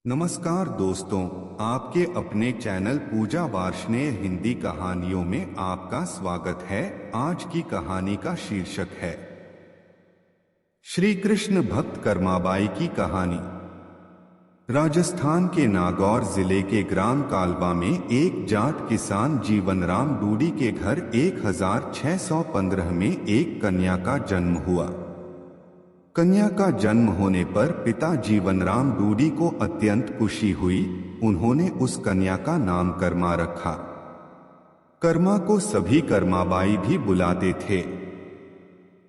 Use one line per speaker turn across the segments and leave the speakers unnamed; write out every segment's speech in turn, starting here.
नमस्कार दोस्तों, आपके अपने चैनल पूजा वार्ष्णेय हिंदी कहानियों में आपका स्वागत है। आज की कहानी का शीर्षक है श्री कृष्ण भक्त कर्माबाई की कहानी। राजस्थान के नागौर जिले के ग्राम कालवा में एक जाट किसान जीवनराम डूडी के घर 1615 में एक कन्या का जन्म हुआ। कन्या का जन्म होने पर पिता जीवनराम डूडी को अत्यंत खुशी हुई। उन्होंने उस कन्या का नाम कर्मा रखा। कर्मा को सभी कर्माबाई भी बुलाते थे।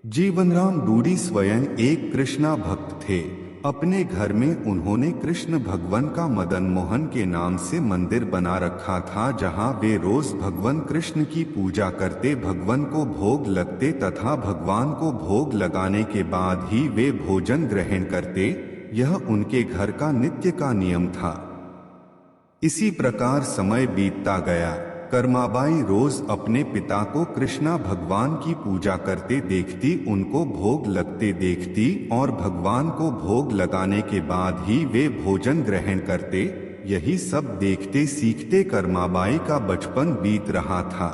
जीवनराम डूडी स्वयं एक कृष्णा भक्त थे। अपने घर में उन्होंने कृष्ण भगवान का मदन मोहन के नाम से मंदिर बना रखा था, जहां वे रोज भगवान कृष्ण की पूजा करते, भगवान को भोग लगते तथा भगवान को भोग लगाने के बाद ही वे भोजन ग्रहण करते। यह उनके घर का नित्य का नियम था। इसी प्रकार समय बीतता गया। कर्माबाई रोज अपने पिता को कृष्णा भगवान की पूजा करते देखती, उनको भोग लगते देखती और भगवान को भोग लगाने के बाद ही वे भोजन ग्रहण करते। यही सब देखते सीखते कर्माबाई का बचपन बीत रहा था।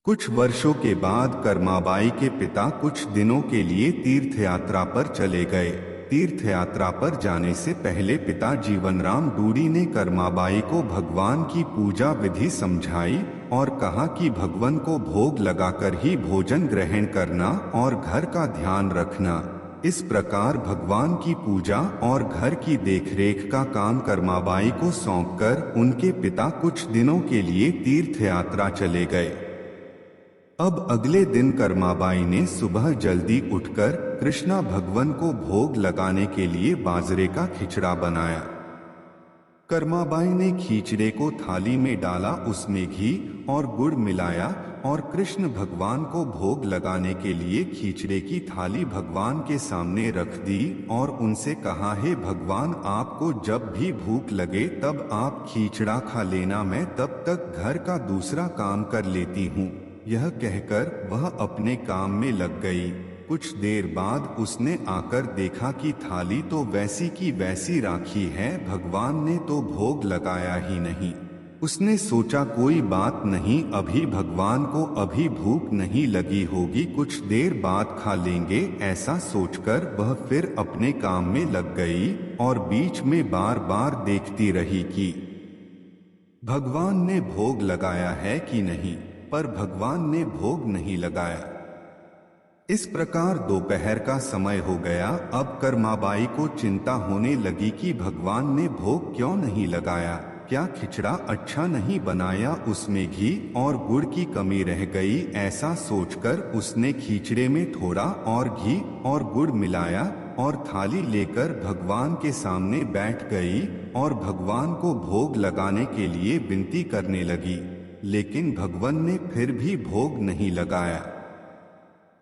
कुछ वर्षों के बाद कर्माबाई के पिता कुछ दिनों के लिए तीर्थ यात्रा पर चले गए। तीर्थ यात्रा पर जाने से पहले पिता जीवनराम डूडी ने कर्माबाई को भगवान की पूजा विधि समझाई और कहा कि भगवान को भोग लगाकर ही भोजन ग्रहण करना और घर का ध्यान रखना। इस प्रकार भगवान की पूजा और घर की देखरेख का काम कर्माबाई को सौंपकर उनके पिता कुछ दिनों के लिए तीर्थ यात्रा चले गए। अब अगले दिन कर्माबाई ने सुबह जल्दी उठकर कृष्णा भगवान को भोग लगाने के लिए बाजरे का खिचड़ा बनाया। कर्माबाई ने खिचड़े को थाली में डाला, उसमें घी और गुड़ मिलाया और कृष्ण भगवान को भोग लगाने के लिए खिचड़े की थाली भगवान के सामने रख दी और उनसे कहा, हे भगवान, आपको जब भी भूख लगे तब आप खिचड़ा खा लेना, मैं तब तक घर का दूसरा काम कर लेती हूँ। यह कहकर वह अपने काम में लग गई। कुछ देर बाद उसने आकर देखा कि थाली तो वैसी की वैसी राखी है, भगवान ने तो भोग लगाया ही नहीं। उसने सोचा कोई बात नहीं, अभी भगवान को अभी भूख नहीं लगी होगी, कुछ देर बाद खा लेंगे। ऐसा सोचकर वह फिर अपने काम में लग गई और बीच में बार बार देखती रही कि भगवान ने भोग लगाया है कि नहीं, पर भगवान ने भोग नहीं लगाया। इस प्रकार दोपहर का समय हो गया। अब कर्माबाई को चिंता होने लगी कि भगवान ने भोग क्यों नहीं लगाया, क्या खिचड़ा अच्छा नहीं बनाया, उसमें घी और गुड़ की कमी रह गई। ऐसा सोचकर उसने खिचड़े में थोड़ा और घी और गुड़ मिलाया और थाली लेकर भगवान के सामने बैठ गई और भगवान को भोग लगाने के लिए विनती करने लगी, लेकिन भगवान ने फिर भी भोग नहीं लगाया।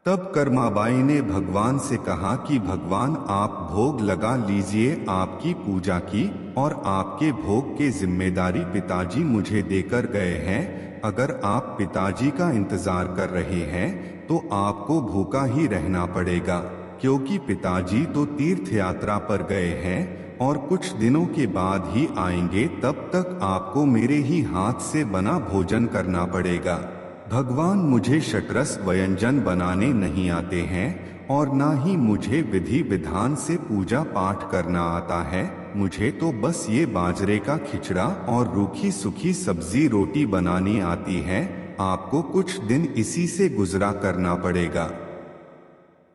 तब कर्माबाई ने भगवान से कहा कि भगवान, आप भोग लगा लीजिए, आपकी पूजा की और आपके भोग की जिम्मेदारी पिताजी मुझे देकर गए हैं। अगर आप पिताजी का इंतजार कर रहे हैं तो आपको भूखा ही रहना पड़ेगा, क्योंकि पिताजी तो तीर्थ यात्रा पर गए हैं और कुछ दिनों के बाद ही आएंगे। तब तक आपको मेरे ही हाथ से बना भोजन करना पड़ेगा। भगवान, मुझे शतरस व्यंजन बनाने नहीं आते हैं और ना ही मुझे विधि विधान से पूजा पाठ करना आता है। मुझे तो बस ये बाजरे का खिचड़ा और रूखी सूखी सब्जी रोटी बनानी आती है। आपको कुछ दिन इसी से गुजरा करना पड़ेगा।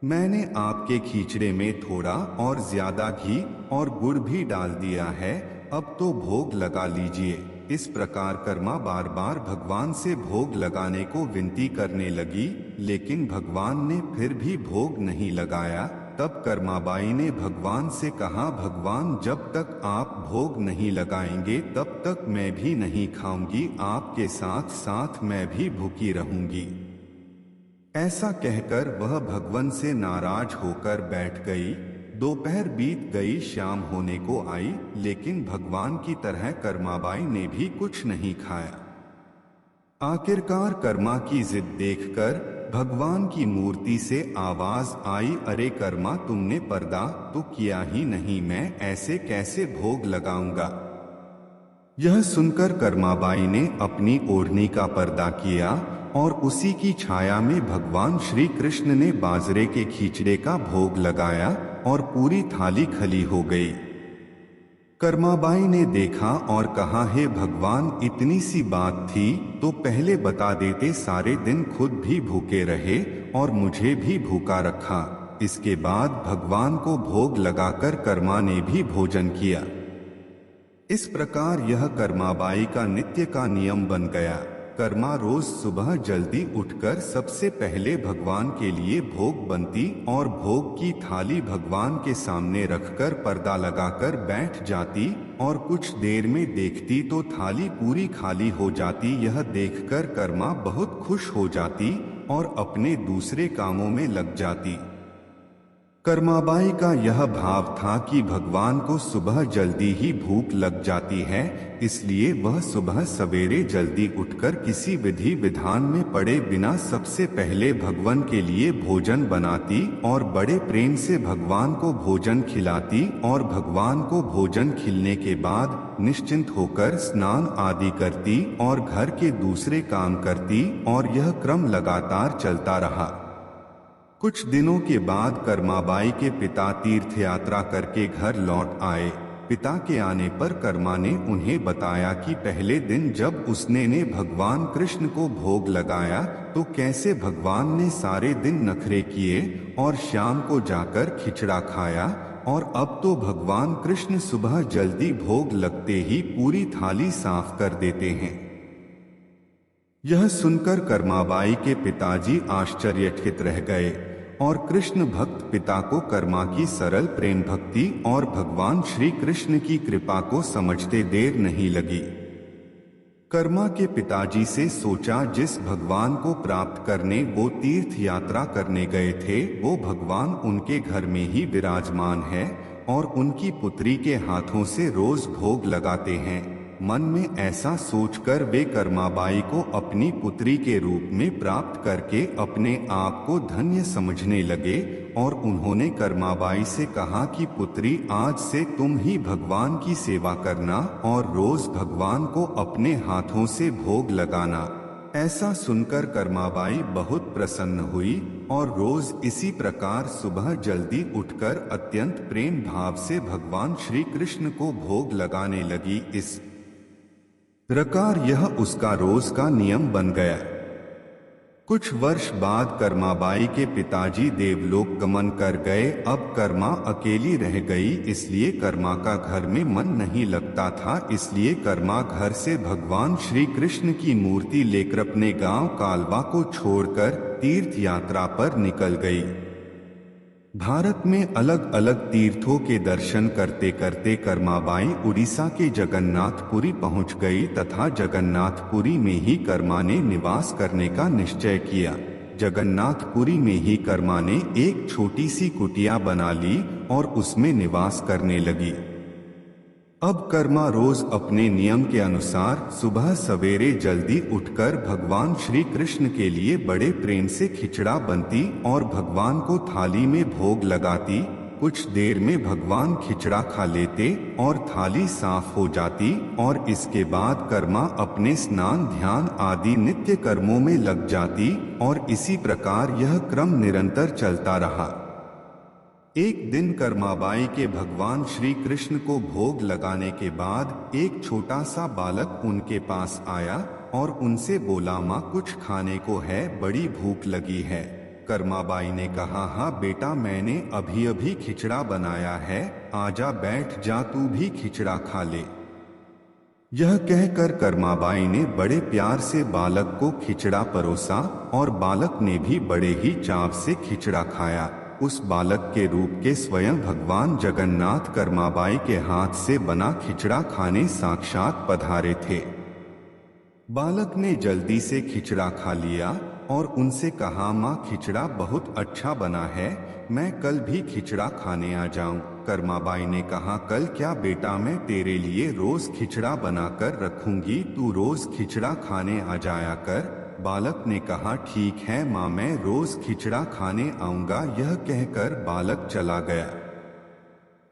मैंने आपके खिचड़े में थोड़ा और ज्यादा घी और गुड़ भी डाल दिया है, अब तो भोग लगा लीजिए। इस प्रकार कर्मा बार बार भगवान से भोग लगाने को विनती करने लगी, लेकिन भगवान ने फिर भी भोग नहीं लगाया। तब कर्माबाई ने भगवान से कहा, भगवान, जब तक आप भोग नहीं लगाएंगे तब तक मैं भी नहीं खाऊंगी, आपके साथ साथ मैं भी भूखी रहूंगी। ऐसा कहकर वह भगवान से नाराज होकर बैठ गई। दोपहर बीत गई, शाम होने को आई, लेकिन भगवान की तरह कर्माबाई ने भी कुछ नहीं खाया। आखिरकार कर्मा की जिद देखकर भगवान की मूर्ति से आवाज आई, अरे कर्मा, तुमने पर्दा तो किया ही नहीं, मैं ऐसे कैसे भोग लगाऊंगा। यह सुनकर कर्माबाई ने अपनी ओढ़नी का पर्दा किया और उसी की छाया में भगवान श्री कृष्ण ने बाजरे के खींचड़े का भोग लगाया और पूरी थाली खली हो गई। कर्माबाई ने देखा और कहा, हे भगवान, इतनी सी बात थी तो पहले बता देते, सारे दिन खुद भी भूखे रहे और मुझे भी भूखा रखा। इसके बाद भगवान को भोग लगाकर कर्मा ने भी भोजन किया। इस प्रकार यह कर्माबाई का नित्य का नियम बन गया। कर्मा रोज सुबह जल्दी उठकर सबसे पहले भगवान के लिए भोग बनती और भोग की थाली भगवान के सामने रखकर पर्दा लगाकर बैठ जाती और कुछ देर में देखती तो थाली पूरी खाली हो जाती। यह देखकर कर्मा बहुत खुश हो जाती और अपने दूसरे कामों में लग जाती। कर्माबाई का यह भाव था कि भगवान को सुबह जल्दी ही भूख लग जाती है, इसलिए वह सुबह सवेरे जल्दी उठकर किसी विधि विधान में पड़े बिना सबसे पहले भगवान के लिए भोजन बनाती और बड़े प्रेम से भगवान को भोजन खिलाती और भगवान को भोजन खिलाने के बाद निश्चिंत होकर स्नान आदि करती और घर के दूसरे काम करती और यह क्रम लगातार चलता रहा। कुछ दिनों के बाद कर्माबाई के पिता तीर्थ यात्रा करके घर लौट आए। पिता के आने पर कर्मा ने उन्हें बताया कि पहले दिन जब उसने भगवान कृष्ण को भोग लगाया तो कैसे भगवान ने सारे दिन नखरे किए और शाम को जाकर खिचड़ा खाया, और अब तो भगवान कृष्ण सुबह जल्दी भोग लगते ही पूरी थाली साफ कर देते हैं। यह सुनकर कर्माबाई के पिताजी आश्चर्यचकित रह गए और कृष्ण भक्त पिता को कर्मा की सरल प्रेम भक्ति और भगवान श्री कृष्ण की कृपा को समझते देर नहीं लगी। कर्मा के पिताजी से सोचा, जिस भगवान को प्राप्त करने वो तीर्थ यात्रा करने गए थे वो भगवान उनके घर में ही विराजमान है और उनकी पुत्री के हाथों से रोज भोग लगाते हैं। मन में ऐसा सोचकर वे कर्माबाई को अपनी पुत्री के रूप में प्राप्त करके अपने आप को धन्य समझने लगे और उन्होंने कर्माबाई से कहा कि पुत्री, आज से तुम ही भगवान की सेवा करना और रोज भगवान को अपने हाथों से भोग लगाना। ऐसा सुनकर कर्माबाई बहुत प्रसन्न हुई और रोज इसी प्रकार सुबह जल्दी उठकर अत्यंत प्रेम भाव से भगवान श्री कृष्ण को भोग लगाने लगी। इस प्रकार यह उसका रोज का नियम बन गया। कुछ वर्ष बाद कर्माबाई के पिताजी देवलोक गमन कर गए। अब कर्मा अकेली रह गई, इसलिए कर्मा का घर में मन नहीं लगता था। इसलिए कर्मा घर से भगवान श्री कृष्ण की मूर्ति लेकर अपने गांव कालवा को छोड़कर तीर्थ यात्रा पर निकल गई। भारत में अलग अलग तीर्थों के दर्शन करते करते कर्माबाई उड़ीसा के जगन्नाथपुरी पहुंच गई तथा जगन्नाथपुरी में ही कर्मा ने निवास करने का निश्चय किया। जगन्नाथपुरी में ही कर्मा ने एक छोटी सी कुटिया बना ली और उसमें निवास करने लगी। अब कर्मा रोज अपने नियम के अनुसार सुबह सवेरे जल्दी उठकर भगवान श्री कृष्ण के लिए बड़े प्रेम से खिचड़ा बनती और भगवान को थाली में भोग लगाती। कुछ देर में भगवान खिचड़ा खा लेते और थाली साफ हो जाती और इसके बाद कर्मा अपने स्नान ध्यान आदि नित्य कर्मों में लग जाती और इसी प्रकार यह क्रम निरंतर चलता रहा। एक दिन कर्माबाई के भगवान श्री कृष्ण को भोग लगाने के बाद एक छोटा सा बालक उनके पास आया और उनसे बोला, माँ, कुछ खाने को है, बड़ी भूख लगी है। कर्माबाई ने कहा, हाँ बेटा, मैंने अभी अभी खिचड़ा बनाया है, आजा बैठ जा, तू भी खिचड़ा खा ले। यह कहकर कर्माबाई ने बड़े प्यार से बालक को खिचड़ा परोसा और बालक ने भी बड़े ही चाव से खिचड़ा खाया। उस बालक के रूप के स्वयं भगवान जगन्नाथ कर्माबाई के हाथ से बना खिचड़ा खाने साक्षात पधारे थे। बालक ने जल्दी से खिचड़ा खा लिया और उनसे कहा, माँ खिचड़ा बहुत अच्छा बना है, मैं कल भी खिचड़ा खाने आ जाऊं। कर्माबाई ने कहा, कल क्या बेटा, मैं तेरे लिए रोज खिचड़ा बनाकर रखूंगी, तू रोज खिचड़ा खाने आ जाया कर। बालक ने कहा, ठीक है माँ, मैं रोज खिचड़ा खाने आऊंगा। यह कहकर बालक चला गया।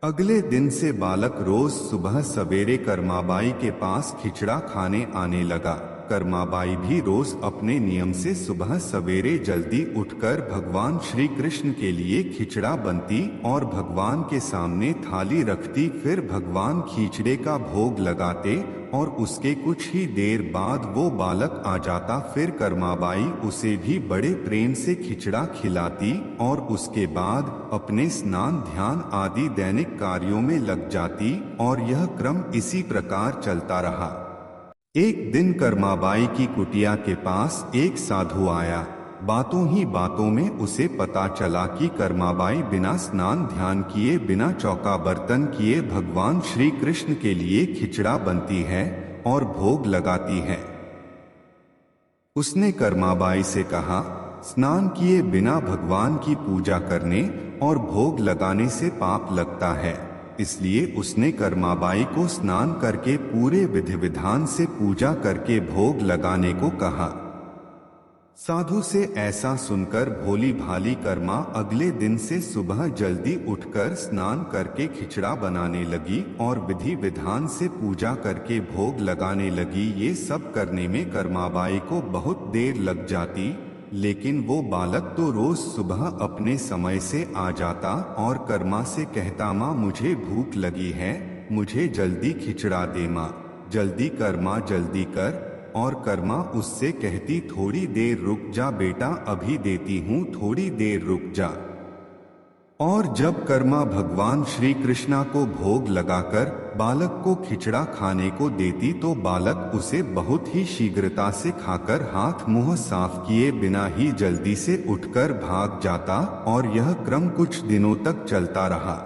अगले दिन से बालक रोज सुबह सवेरे कर्माबाई के पास खिचड़ा खाने आने लगा। कर्माबाई भी रोज अपने नियम से सुबह सवेरे जल्दी उठकर भगवान श्री कृष्ण के लिए खिचड़ा बनती और भगवान के सामने थाली रखती। फिर भगवान खिचड़े का भोग लगाते और उसके कुछ ही देर बाद वो बालक आ जाता। फिर कर्माबाई उसे भी बड़े प्रेम से खिचड़ा खिलाती और उसके बाद अपने स्नान ध्यान आदि दैनिक कार्यों में लग जाती और यह क्रम इसी प्रकार चलता रहा। एक दिन कर्माबाई की कुटिया के पास एक साधु आया। बातों ही बातों में उसे पता चला कि कर्माबाई बिना स्नान ध्यान किए, बिना चौका बर्तन किए भगवान श्री कृष्ण के लिए खिचड़ा बनती है और भोग लगाती है। उसने कर्माबाई से कहा, स्नान किए बिना भगवान की पूजा करने और भोग लगाने से पाप लगता है। इसलिए उसने कर्माबाई को स्नान करके पूरे विधि विधान से पूजा करके भोग लगाने को कहा। साधु से ऐसा सुनकर भोली भाली कर्मा अगले दिन से सुबह जल्दी उठकर स्नान करके खिचड़ा बनाने लगी और विधि विधान से पूजा करके भोग लगाने लगी। ये सब करने में कर्माबाई को बहुत देर लग जाती, लेकिन वो बालक तो रोज सुबह अपने समय से आ जाता और कर्मा से कहता, माँ मुझे भूख लगी है, मुझे जल्दी खिचड़ा दे माँ, जल्दी कर माँ, जल्दी कर। और कर्मा उससे कहती, थोड़ी देर रुक जा बेटा, अभी देती हूँ, थोड़ी देर रुक जा। और जब कर्मा भगवान श्री कृष्णा को भोग लगाकर बालक को खिचड़ा खाने को देती तो बालक उसे बहुत ही शीघ्रता से खाकर हाथ मुंह साफ किए बिना ही जल्दी से उठकर भाग जाता और यह क्रम कुछ दिनों तक चलता रहा।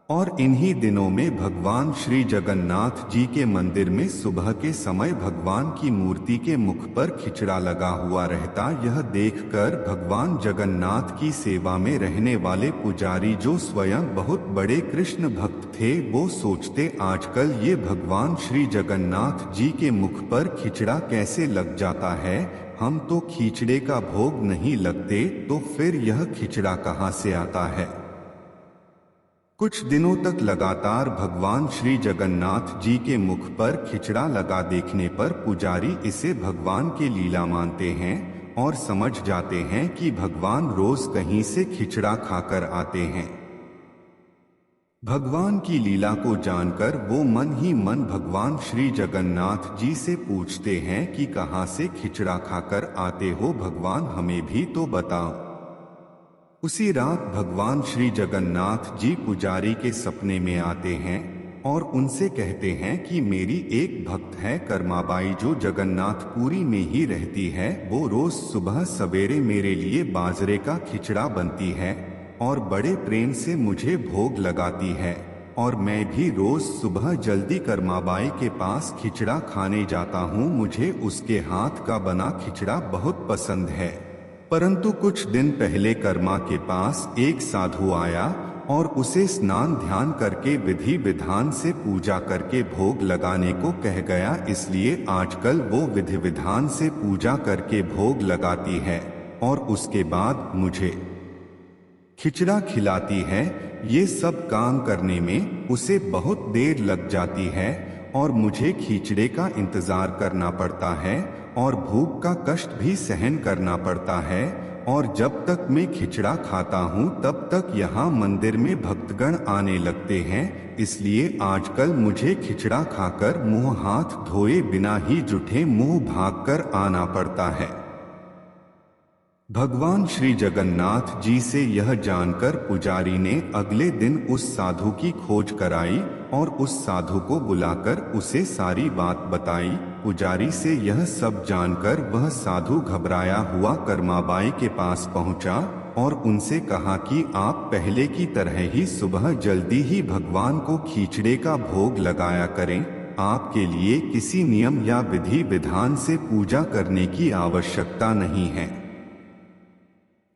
और इन्हीं दिनों में भगवान श्री जगन्नाथ जी के मंदिर में सुबह के समय भगवान की मूर्ति के मुख पर खिचड़ा लगा हुआ रहता। यह देखकर भगवान जगन्नाथ की सेवा में रहने वाले पुजारी, जो स्वयं बहुत बड़े कृष्ण भक्त थे, वो सोचते, आजकल ये भगवान श्री जगन्नाथ जी के मुख पर खिचड़ा कैसे लग जाता है, हम तो खिचड़े का भोग नहीं लगते, तो फिर यह खिचड़ा कहाँ से आता है। कुछ दिनों तक लगातार भगवान श्री जगन्नाथ जी के मुख पर खिचड़ा लगा देखने पर पुजारी इसे भगवान के लीला मानते हैं और समझ जाते हैं कि भगवान रोज कहीं से खिचड़ा खाकर आते हैं। भगवान की लीला को जानकर वो मन ही मन भगवान श्री जगन्नाथ जी से पूछते हैं कि कहाँ से खिचड़ा खाकर आते हो भगवान, हमें भी तो बताओ। उसी रात भगवान श्री जगन्नाथ जी पुजारी के सपने में आते हैं और उनसे कहते हैं कि मेरी एक भक्त है कर्माबाई, जो जगन्नाथपुरी में ही रहती है, वो रोज सुबह सवेरे मेरे लिए बाजरे का खिचड़ा बनती है और बड़े प्रेम से मुझे भोग लगाती है और मैं भी रोज सुबह जल्दी कर्माबाई के पास खिचड़ा खाने जाता हूँ। मुझे उसके हाथ का बना खिचड़ा बहुत पसंद है। परंतु कुछ दिन पहले कर्मा के पास एक साधु आया और उसे स्नान ध्यान करके विधि विधान से पूजा करके भोग लगाने को कह गया, इसलिए आजकल वो विधि विधान से पूजा करके भोग लगाती है और उसके बाद मुझे खिचड़ा खिलाती है। ये सब काम करने में उसे बहुत देर लग जाती है और मुझे खिचड़े का इंतजार करना पड़ता है और भूख का कष्ट भी सहन करना पड़ता है, और जब तक मैं खिचड़ा खाता हूँ तब तक यहाँ मंदिर में भक्तगण आने लगते हैं, इसलिए आजकल मुझे खिचड़ा खाकर मुंह हाथ धोए बिना ही जूठे मुंह भागकर आना पड़ता है। भगवान श्री जगन्नाथ जी से यह जानकर पुजारी ने अगले दिन उस साधु की खोज कराई और उस साधु को बुलाकर उसे सारी बात बताई। पुजारी से यह सब जानकर वह साधु घबराया हुआ कर्माबाई के पास पहुंचा और उनसे कहा कि आप पहले की तरह ही सुबह जल्दी ही भगवान को खिचड़े का भोग लगाया करें आपके लिए किसी नियम या विधि विधान से पूजा करने की आवश्यकता नहीं है।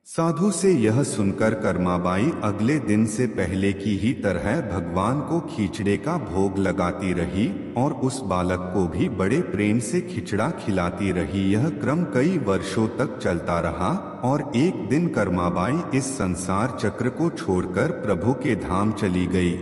साधु से यह सुनकर कर्माबाई अगले दिन से पहले की ही तरह भगवान को खिचड़े का भोग लगाती रही और उस बालक को भी बड़े प्रेम से खिचड़ा खिलाती रही। यह क्रम कई वर्षों तक चलता रहा और एक दिन कर्माबाई इस संसार चक्र को छोड़कर प्रभु के धाम चली गई।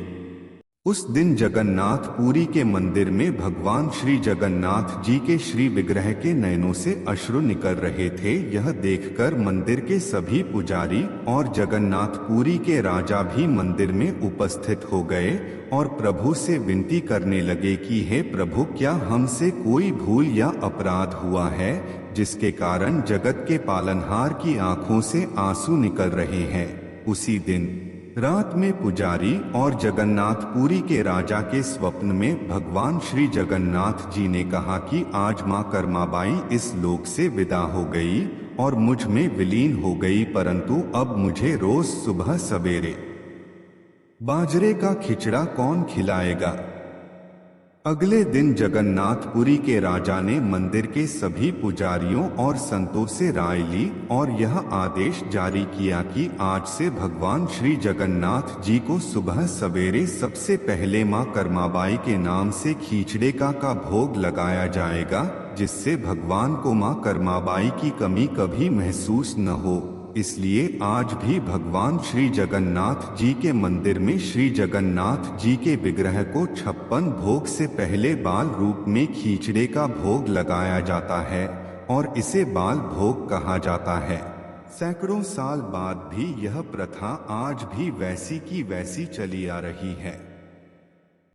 उस दिन जगन्नाथपुरी के मंदिर में भगवान श्री जगन्नाथ जी के श्री विग्रह के नयनों से अश्रु निकल रहे थे। यह देखकर मंदिर के सभी पुजारी और जगन्नाथपुरी के राजा भी मंदिर में उपस्थित हो गए और प्रभु से विनती करने लगे कि हे प्रभु, क्या हमसे कोई भूल या अपराध हुआ है जिसके कारण जगत के पालनहार की आंखों से आंसू निकल रहे हैं। उसी दिन रात में पुजारी और जगन्नाथपुरी के राजा के स्वप्न में भगवान श्री जगन्नाथ जी ने कहा कि आज मां कर्माबाई इस लोक से विदा हो गई और मुझ में विलीन हो गई, परंतु अब मुझे रोज सुबह सवेरे बाजरे का खिचड़ा कौन खिलाएगा। अगले दिन जगन्नाथपुरी के राजा ने मंदिर के सभी पुजारियों और संतों से राय ली और यह आदेश जारी किया कि आज से भगवान श्री जगन्नाथ जी को सुबह सवेरे सबसे पहले मां कर्माबाई के नाम से खिचड़े का भोग लगाया जाएगा, जिससे भगवान को मां कर्माबाई की कमी कभी महसूस न हो। इसलिए आज भी भगवान श्री जगन्नाथ जी के मंदिर में श्री जगन्नाथ जी के विग्रह को 56 भोग से पहले बाल रूप में खिचड़े का भोग लगाया जाता है और इसे बाल भोग कहा जाता है। सैकड़ों साल बाद भी यह प्रथा आज भी वैसी की वैसी चली आ रही है।